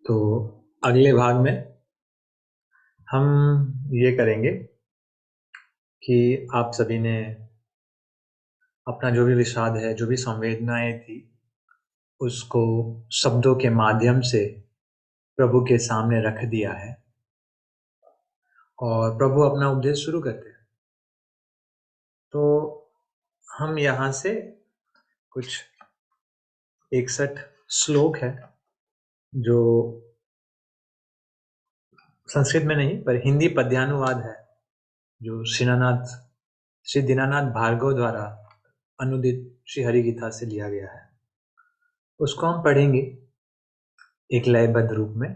तो अगले भाग में हम ये करेंगे कि आप सभी ने अपना जो भी विषाद है, जो भी संवेदनाएं थी, उसको शब्दों के माध्यम से प्रभु के सामने रख दिया है और प्रभु अपना उपदेश शुरू करते हैं। तो हम यहाँ से कुछ 61 श्लोक है जो संस्कृत में नहीं पर हिंदी पद्यानुवाद है, जो श्री दीनानाथ भार्गव द्वारा अनुदित श्री हरि गीता से लिया गया है। उसको हम पढ़ेंगे एक लयबद्ध रूप में।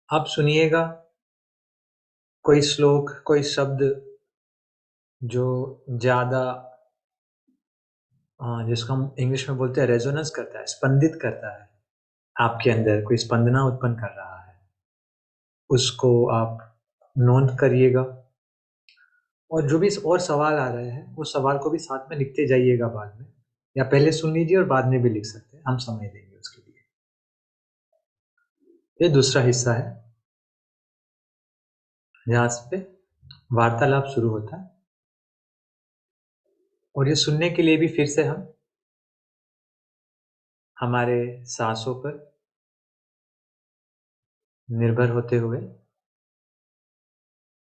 आप सुनिएगा, कोई श्लोक, कोई शब्द जो ज्यादा जिसको हम इंग्लिश में बोलते हैं रेजोनेंस करता है, स्पंदित करता है, आपके अंदर कोई स्पंदना उत्पन्न कर रहा है, उसको आप नोट करिएगा। और जो भी और सवाल आ रहे हैं वो सवाल को भी साथ में लिखते जाइएगा बाद में, या पहले सुन लीजिए और बाद में भी लिख सकते हैं, हम समय देंगे उसके लिए। ये दूसरा हिस्सा है जहां पे वार्तालाप शुरू होता है। और ये सुनने के लिए भी फिर से हम हमारे सांसों पर निर्भर होते हुए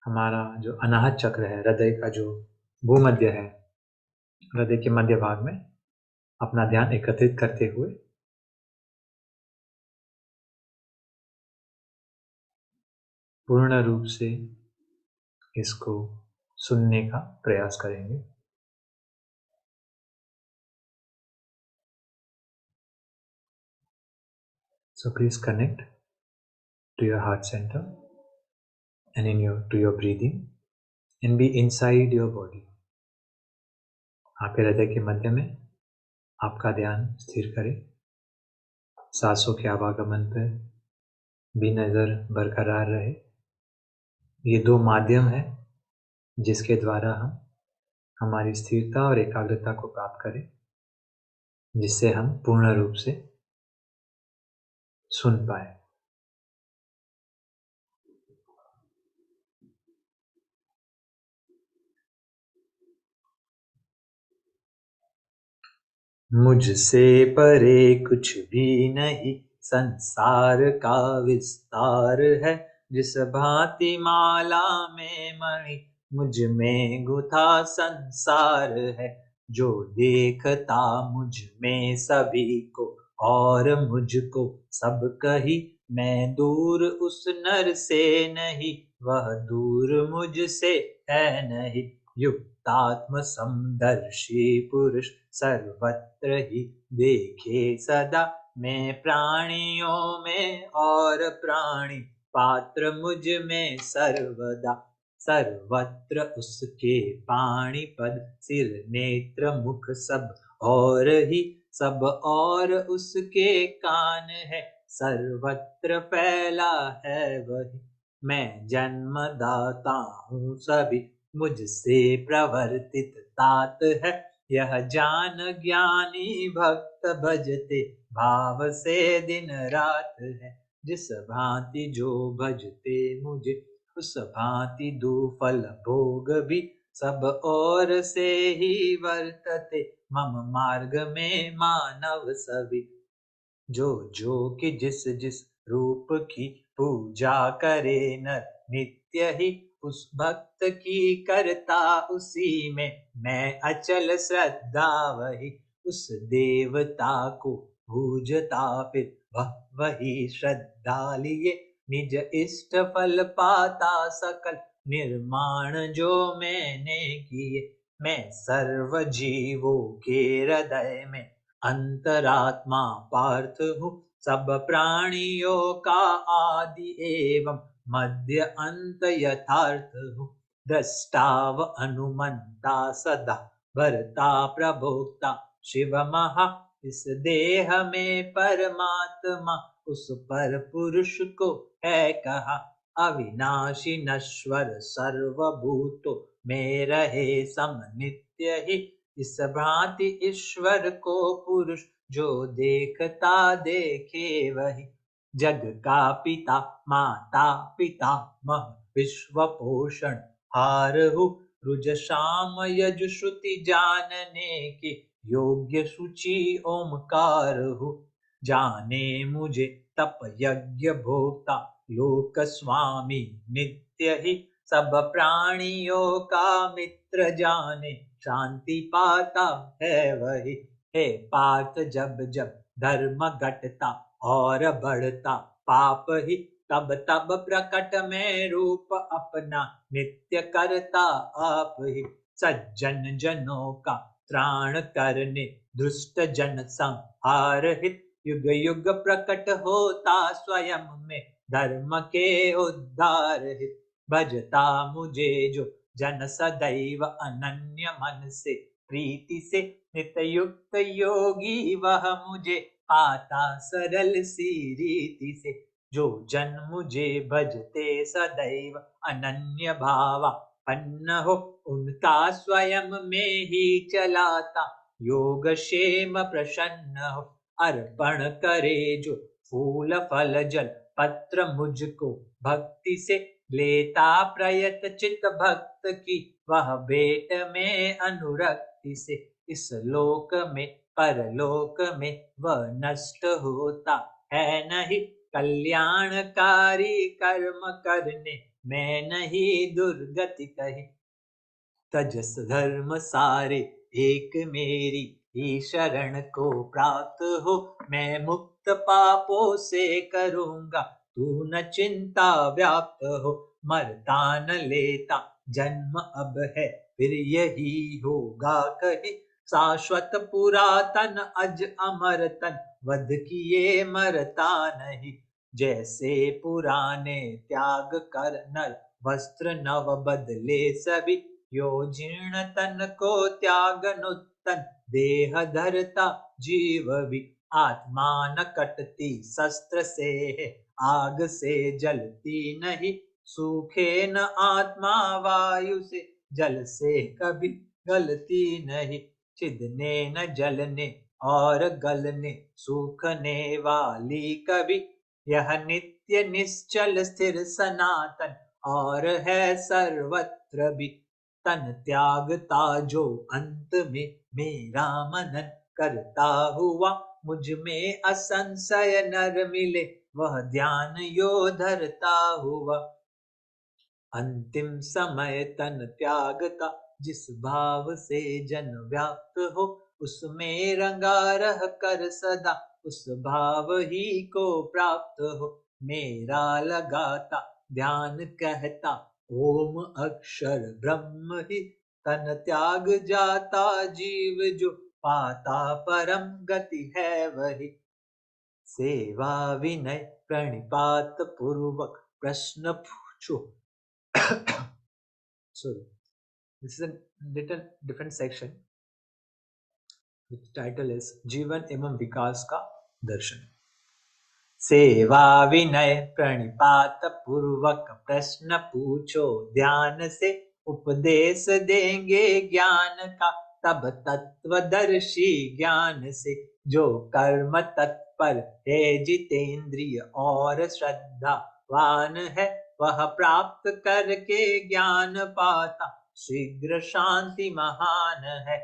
हमारा जो अनाहत चक्र है, हृदय का जो भूमध्य है, हृदय के मध्य भाग में अपना ध्यान एकत्रित करते हुए पूर्ण रूप से इसको सुनने का प्रयास करेंगे। So please connect to your heart center and to your breathing and be inside your body. आपके हृदय के मध्य में आपका ध्यान स्थिर करें, सांसों के आवागमन पर भी नजर बरकरार रहे। ये दो माध्यम है जिसके द्वारा हम हमारी स्थिरता और एकाग्रता को प्राप्त करें, जिससे हम पूर्ण रूप से सुन पाए। मुझसे परे कुछ भी नहीं, संसार का विस्तार है। जिस भांति माला में मणि मुझ में गुथा संसार है। जो देखता मुझ में सभी को और मुझको सब कही, मैं दूर उस नर से नहीं, वह दूर मुझसे है नहीं। युक्तात्म समदर्शी पुरुष सर्वत्र ही देखे सदा। मैं प्राणियों में और प्राणी पात्र मुझ में सर्वदा। सर्वत्र उसके पाणि पद सिर नेत्र मुख सब और ही, सब और उसके कान है, सर्वत्र फैला है वही। मैं जन्मदाता हूँ सभी मुझसे प्रवर्तित तात है। यह जान ज्ञानी भक्त भजते भाव से दिन रात है। जिस भांति जो भजते मुझे, उस भांति दो फल भोग भी, सब और से ही वर्तते मम मार्ग में मानव सभी। जो जो कि जिस जिस रूप की पूजा करे नर नित्य ही, उस भक्त की करता उसी में मैं अचल श्रद्धा वही। उस देवता को पूजता फिर वह वही श्रद्धा लिए, निज इष्ट फल पाता सकल निर्माण जो मैंने किए। मैं सर्व जीवों के हृदय में अंतरात्मा पार्थ हूँ, सब प्राणियों का आदि एवं मध्य अंत यथार्थ हूँ। द्रष्टाव अनुमंता सदा भरता प्रभोक्ता शिव महा। इस देह में परमात्मा उस पर पुरुष को है कहा। अविनाशी नश्वर सर्वभूतों में रहे सम नित्य ही। इस भ्रांति ईश्वर को पुरुष जो देखता देखे वही। जग का पिता माता पिता मह विश्व पोषण हार हूँ। रुज श्याम यजु श्रुति जानने के योग्य शुचि ओमकार हूँ। जाने मुझे तप यज्ञ भोक्ता लोक स्वामी नित्य ही। सब प्राणियों का मित्र जाने शांति पाता है वही। हे पार्थ जब जब धर्म घटता और बढ़ता पाप ही, तब तब प्रकट में रूप अपना नित्य करता आप ही। सज्जन जनों का त्राण करने दुष्ट जन संहार हित। युग युग प्रकट होता स्वयं में धर्म के उद्धार हित। भजता मुझे जो जन सदैव अनन्य मन से प्रीति से। नित युक्त योगी वह मुझे पाता सरल सी रीति से। जो जन मुझे भजते सदैव अनन्य भावा पन्न हो। उनका स्वयं में ही चलाता योग क्षेम प्रसन्न हो। अर्पण करे जो फूल फल जल पत्र मुझको भक्ति से। लेता प्रयत चित भक्त की वह भेंट में अनुरक्ति से। इस लोक में परलोक में वह नष्ट होता है नहीं। कल्याणकारी कर्म करने में नहीं दुर्गति कही। तजस धर्म सारे एक मेरी ही शरण को प्राप्त हो। मैं मुक्त पापों से करूँगा तू न चिंता व्याप्त हो। मरता न लेता जन्म अब है फिर यही होगा कहीं। शाश्वत पुरातन अज अमर तन वध किए मरता नहीं। जैसे पुराने त्याग कर नर वस्त्र नव बदले सभी। यो जीर्ण तन को त्याग नूतन देह धरता जीव भी। आत्मा न कटती शस्त्र से है आग से जलती नहीं। सूखे न आत्मा वायु से जल से कभी गलती नहीं। छिदने न जलने और गलने सूखने वाली कभी। यह नित्य निश्चल स्थिर सनातन और है सर्वत्र भी। तन त्यागता जो अंत में मेरा मनन करता हुआ। मुझ में असंशय नर मिले वह ध्यान यो धरता हुआ। अंतिम समय तन त्यागता जिस भाव से जन व्याप्त हो। उसमें रंगा रह कर सदा उस भाव ही को प्राप्त हो। मेरा लगाता ध्यान कहता ओम अक्षर ब्रह्म ही। तन त्याग जाता जीव जो पाता परम गति है वही। सेवा विनय प्रणिपात पूर्वक प्रश्न पूछो। Sorry, this is a little different section. The title is जीवन एवं विकास का दर्शन। सेवा विनय प्रणिपात पूर्वक प्रश्न पूछो ध्यान से। उपदेश देंगे ज्ञान का तब तत्वदर्शी ज्ञान से। जो कर्म तत्पर है जितेंद्रिय और श्रद्धावान है। वह प्राप्त करके ज्ञान पाता शीघ्र शांति महान है।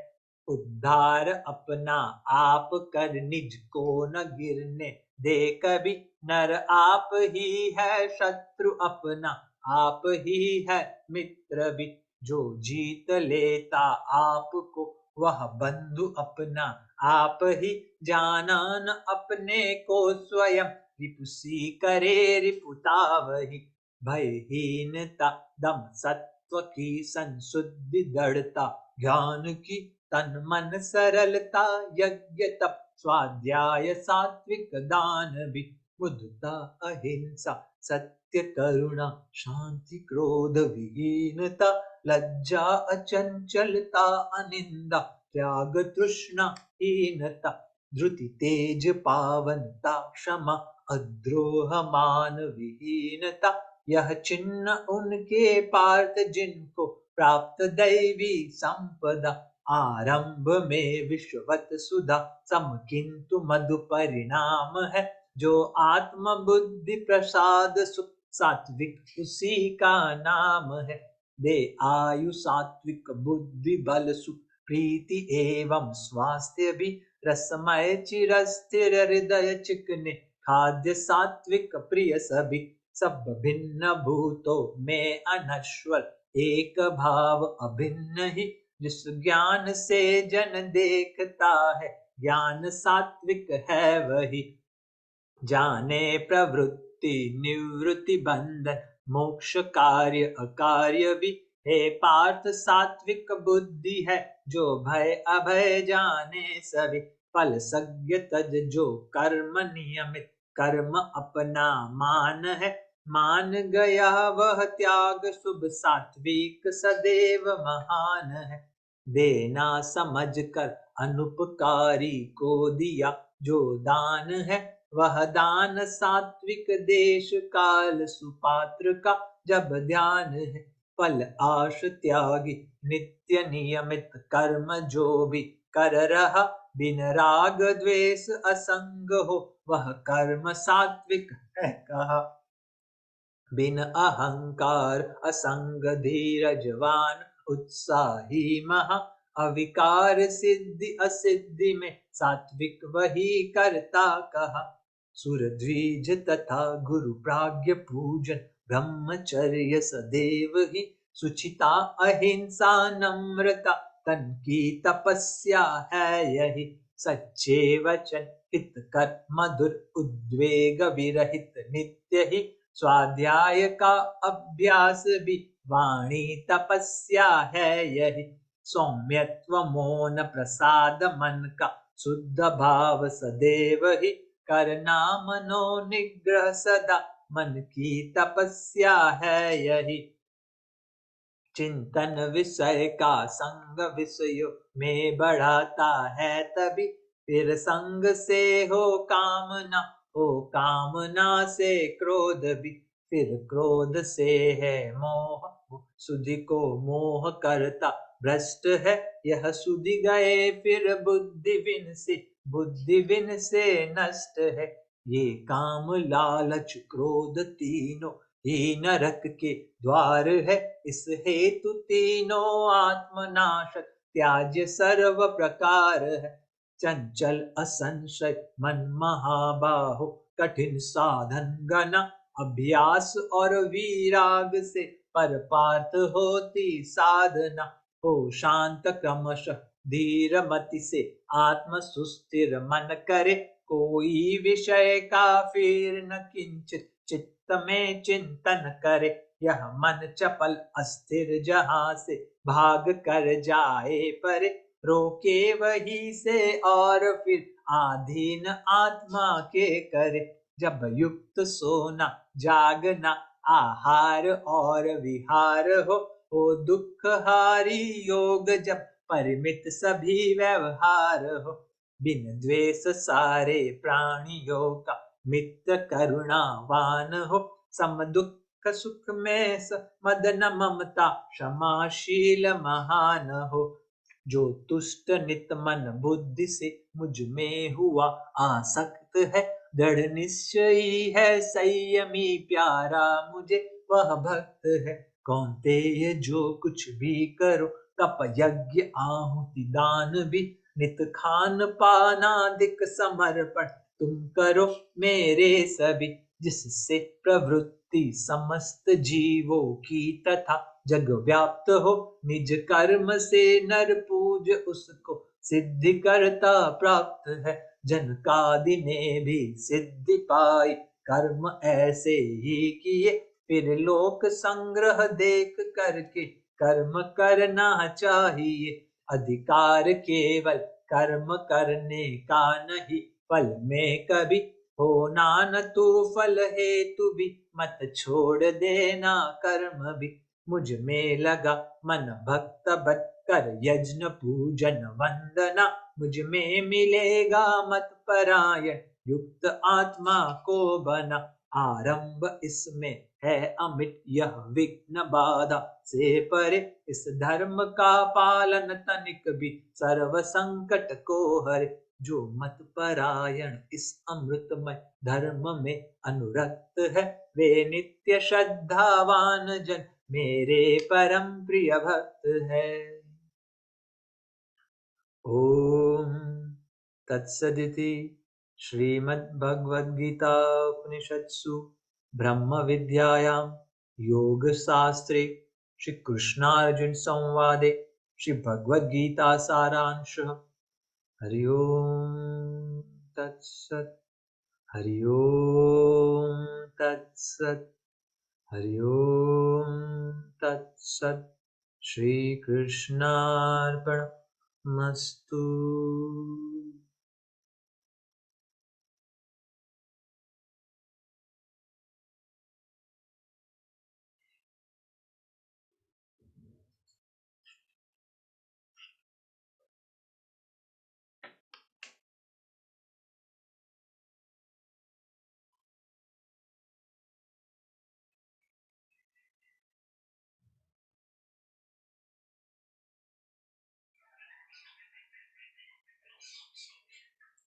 उद्धार अपना आप कर निज को न गिरने दे कभी। नर आप ही है शत्रु अपना आप ही है मित्र भी। जो जीत लेता आपको वह बंधु अपना आप ही। जाना न अपने को स्वयं रिपुसी करे रिपुता वही। भयहीनता दम सत्व की संशुद्धि दृढ़ता ज्ञान की। तन मन सरलता यज्ञ तप स्वाध्याय सात्विक दान भी। मुद्दा अहिंसा सत्य करुणा शांति क्रोध विहीनता। लज्जा अचंचलता अनिंदा त्याग तृष्णा हीनता। धृति तेज पावनता क्षमा अद्रोह मान विहीनता। यह चिन्ह उनके पार्थ जिनको प्राप्त दैवी संपदा। आरंभ में विश्ववत सुधा सम किंतु मधु परिणाम है। जो आत्म बुद्धि प्रसाद सुख सात्विक उसी का नाम है। दे आयु सात्विक बुद्धि बल सुख प्रीति एवं स्वास्थ्य भी रसमय चिरस्थिर हृदय चिकने खाद्य सात्विक प्रिय सभी सब भिन्न भूतों में अनश्वर एक भाव अभिन्न ही जिस ज्ञान से जन देखता है ज्ञान सात्विक है वही। जाने प्रवृत्ति निवृत्ति बंधन मोक्ष कार्य अकार्य भी हे पार्थ सात्विक बुद्धि है जो भय अभय जाने सभी। फल सज्ञ तज जो कर्म नियमित कर्म अपना मान है मान गया वह त्याग शुभ सात्विक सदैव महान है। देना समझ कर अनुपकारी को दिया जो दान है वह दान सात्विक देश काल सुपात्र का जब ध्यान है। फल आश त्यागी नित्य नियमित कर्म जो भी कर रहा बिन राग द्वेष असंग हो वह कर्म सात्विक है कहा। बिन अहंकार असंग धीरजवान उत्साही महा अविकार सिद्धि असिद्धि में सात्विक वही करता कहा। सुर द्विज तथा गुरु प्राज्ञ पूजन ब्रह्मचर्य सदैव ही सुचिता अहिंसा नम्रता तन की तपस्या है यही। सच्चे वचन हित कर मधुर उद्वेग विरहित नित्य ही स्वाध्याय का अभ्यास भी वाणी तपस्या है यही। सौम्यत्व मौन प्रसाद मन का शुद्ध भाव सदैव ही करना मनो निग्रह सदा मन की तपस्या है यही। चिंतन विषय का संग विषयों में बढ़ाता है तभी फिर संग से हो कामना से क्रोध भी फिर क्रोध से है मोह सुधि को मोह करता भ्रष्ट है यह सुधि गए फिर बुद्धि विन से नष्ट है। ये काम लालच क्रोध तीनों ही नरक के द्वार है इस हेतु तीनों आत्मनाशक त्याज्य सर्व प्रकार है। चंचल असंशय मन महाबाहो कठिन साधन गना अभ्यास और विराग से पर पार्थ होती साधना। हो शांत क्रमशः धीर मति से आत्म सुस्थिर मन करे कोई विषय का फिर न किंचित चित्त में चिंतन करे। यह मन चपल अस्थिर जहाँ से भाग कर जाए परे रोके वही से और फिर आधीन आत्मा के करे। जब युक्त सोना जागना आहार और विहार हो दुख हारी योग जब परिमित सभी व्यवहार हो। बिन द्वेष सारे प्राणियों का मित्र करुणावान हो सम दुख सुख में मदन ममता क्षमाशील महान हो। जो तुष्ट नित मन बुद्धि से मुझ में हुआ आसक्त है दृढ़ निश्चयी है संयमी प्यारा मुझे वह भक्त है। कौन्तेय जो कुछ भी करो तप यज्ञ आहुति दान भी नित खान पानादिक समर्पण तुम करो मेरे सभी। जिससे प्रवृत्ति समस्त जीवों की तथा जग व्याप्त हो निज कर्म से नर पूज उसको सिद्धि करता प्राप्त है। जनकादि ने भी सिद्धि पाई कर्म ऐसे ही किए फिर लोक संग्रह देख करके कर्म करना चाहिए। अधिकार केवल कर्म करने का नहीं फल में कभी होना न तू फल हेतु भी मत छोड़ देना कर्म भी। मुझ में लगा मन भक्त बन कर यज्ञ पूजन वंदना मुझ में मिलेगा मत परायण युक्त आत्मा को बना। आरंभ इसमें है अमिट यह विघ्न बाधा से परे, इस धर्म का पालन तनिक भी सर्व संकट को हरे। जो मत परायण इस अमृतमय धर्म में अनुरक्त है, वे नित्य श्रद्धावान जन मेरे परम प्रिय भक्त है। ओम तत्सदिति श्रीमद्भगवद्गीता उपनिषत्सु ब्रह्म विद्यायां योग शास्त्रे श्री कृष्णार्जुन संवादे श्री भगवद्गीता सारांशः। हरि ओम तत्सत्। हरि ओम तत्सत्। हरि ओम तत्सत्। श्री कृष्णार्पणमस्तु।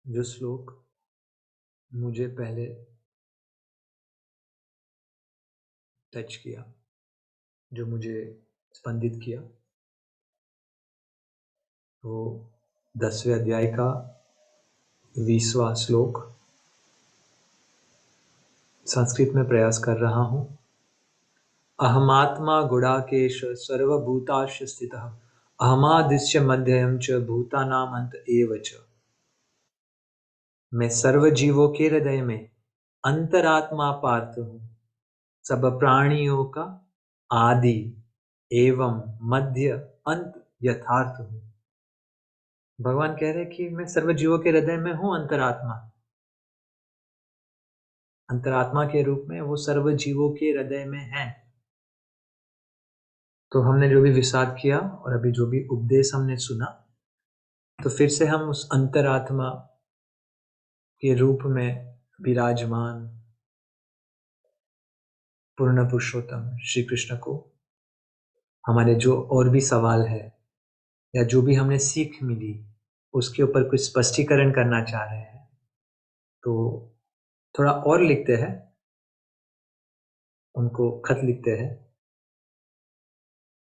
जो श्लोक मुझे पहले टच किया, जो मुझे स्पंदित किया, वो 10वें अध्याय का 20वां श्लोक संस्कृत में प्रयास कर रहा हूँ। अहमात्मा गुडाकेश सर्वभूताश्च स्थितः, अहमादिश्य मध्यम च भूतानाम अंत एव च। मैं सर्व जीवों के हृदय में अंतरात्मा पार्थ हूँ, सब प्राणियों का आदि एवं मध्य अंत यथार्थ हूँ। भगवान कह रहे हैं कि मैं सर्व जीवों के हृदय में हूँ अंतरात्मा। अंतरात्मा के रूप में वो सर्व जीवों के हृदय में है। तो हमने जो भी विचार किया और अभी जो भी उपदेश हमने सुना, तो फिर से हम उस अंतरात्मा के रूप में विराजमान पूर्ण पुरुषोत्तम श्री कृष्ण को हमारे जो और भी सवाल है या जो भी हमने सीख मिली उसके ऊपर कुछ स्पष्टीकरण करना चाह रहे हैं, तो थोड़ा और लिखते हैं, उनको खत लिखते हैं।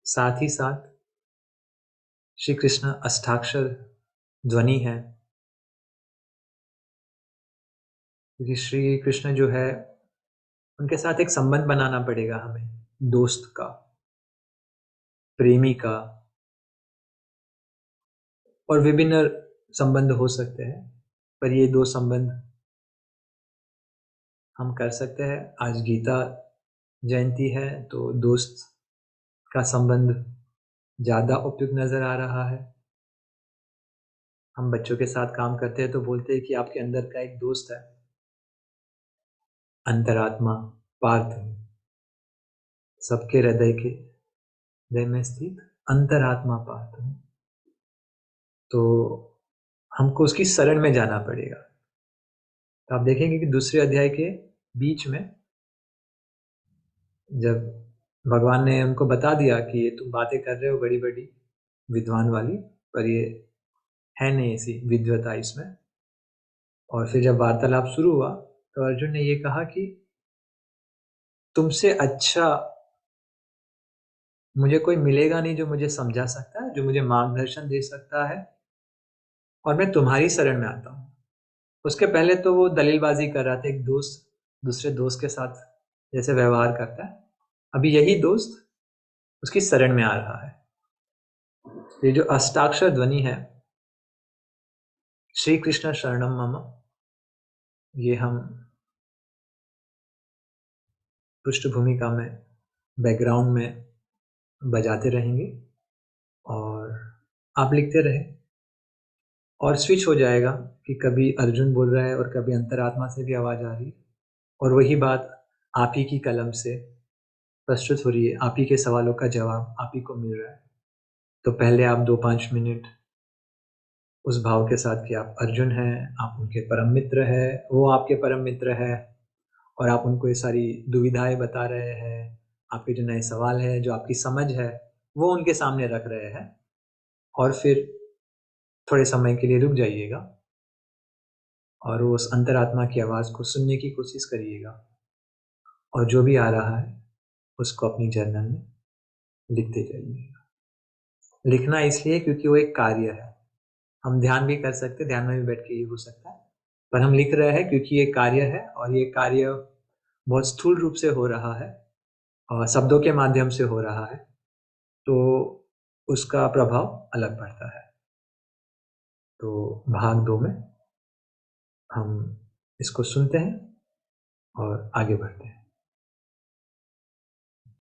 साथ ही साथ श्री कृष्ण अष्टाक्षर ध्वनि है, क्योंकि श्री कृष्ण जो है उनके साथ एक संबंध बनाना पड़ेगा हमें, दोस्त का, प्रेमी का, और विभिन्न संबंध हो सकते हैं, पर ये दो संबंध हम कर सकते हैं। आज गीता जयंती है तो दोस्त का संबंध ज़्यादा उपयुक्त नज़र आ रहा है। हम बच्चों के साथ काम करते हैं तो बोलते हैं कि आपके अंदर का एक दोस्त है, अंतरात्मा पार्थ, सबके हृदय में स्थित अंतरात्मा पार्थ। तो हमको उसकी शरण में जाना पड़ेगा। तो आप देखेंगे कि दूसरे अध्याय के बीच में जब भगवान ने उनको बता दिया कि ये तुम बातें कर रहे हो बड़ी बड़ी विद्वान वाली, पर ये है नहीं ऐसी विद्वता इसमें। और फिर जब वार्तालाप शुरू हुआ तो अर्जुन ने ये कहा कि तुमसे अच्छा मुझे कोई मिलेगा नहीं जो मुझे समझा सकता है, जो मुझे मार्गदर्शन दे सकता है, और मैं तुम्हारी शरण में आता हूँ। उसके पहले तो वो दलीलबाजी कर रहा था, एक दोस्त दूसरे दोस्त के साथ जैसे व्यवहार करता है, अभी यही दोस्त उसकी शरण में आ रहा है। ये जो अष्टाक्षर ध्वनि है, श्री कृष्ण शरणम मम, ये हम पृष्ठभूमिका में, बैकग्राउंड में बजाते रहेंगे और आप लिखते रहे, और स्विच हो जाएगा कि कभी अर्जुन बोल रहा है और कभी अंतरात्मा से भी आवाज आ रही है, और वही बात आप ही की कलम से प्रस्तुत हो रही है, आप ही के सवालों का जवाब आप ही को मिल रहा है। तो पहले आप 2-5 मिनट उस भाव के साथ कि आप अर्जुन हैं, आप उनके परम मित्र हैं, वो आपके परम मित्र हैं, और आप उनको ये सारी दुविधाएं बता रहे हैं, आपके जो नए सवाल हैं, जो आपकी समझ है, वो उनके सामने रख रहे हैं। और फिर थोड़े समय के लिए रुक जाइएगा और उस अंतरात्मा की आवाज़ को सुनने की कोशिश करिएगा, और जो भी आ रहा है उसको अपनी जर्नल में लिखते जाइएगा। लिखना इसलिए क्योंकि वो एक कार्य है। हम ध्यान भी कर सकते हैं, ध्यान में भी बैठ के ये हो सकता है, पर हम लिख रहे हैं क्योंकि ये कार्य है, और ये कार्य बहुत स्थूल रूप से हो रहा है और शब्दों के माध्यम से हो रहा है, तो उसका प्रभाव अलग पड़ता है। तो भाग 2 में हम इसको सुनते हैं और आगे बढ़ते हैं।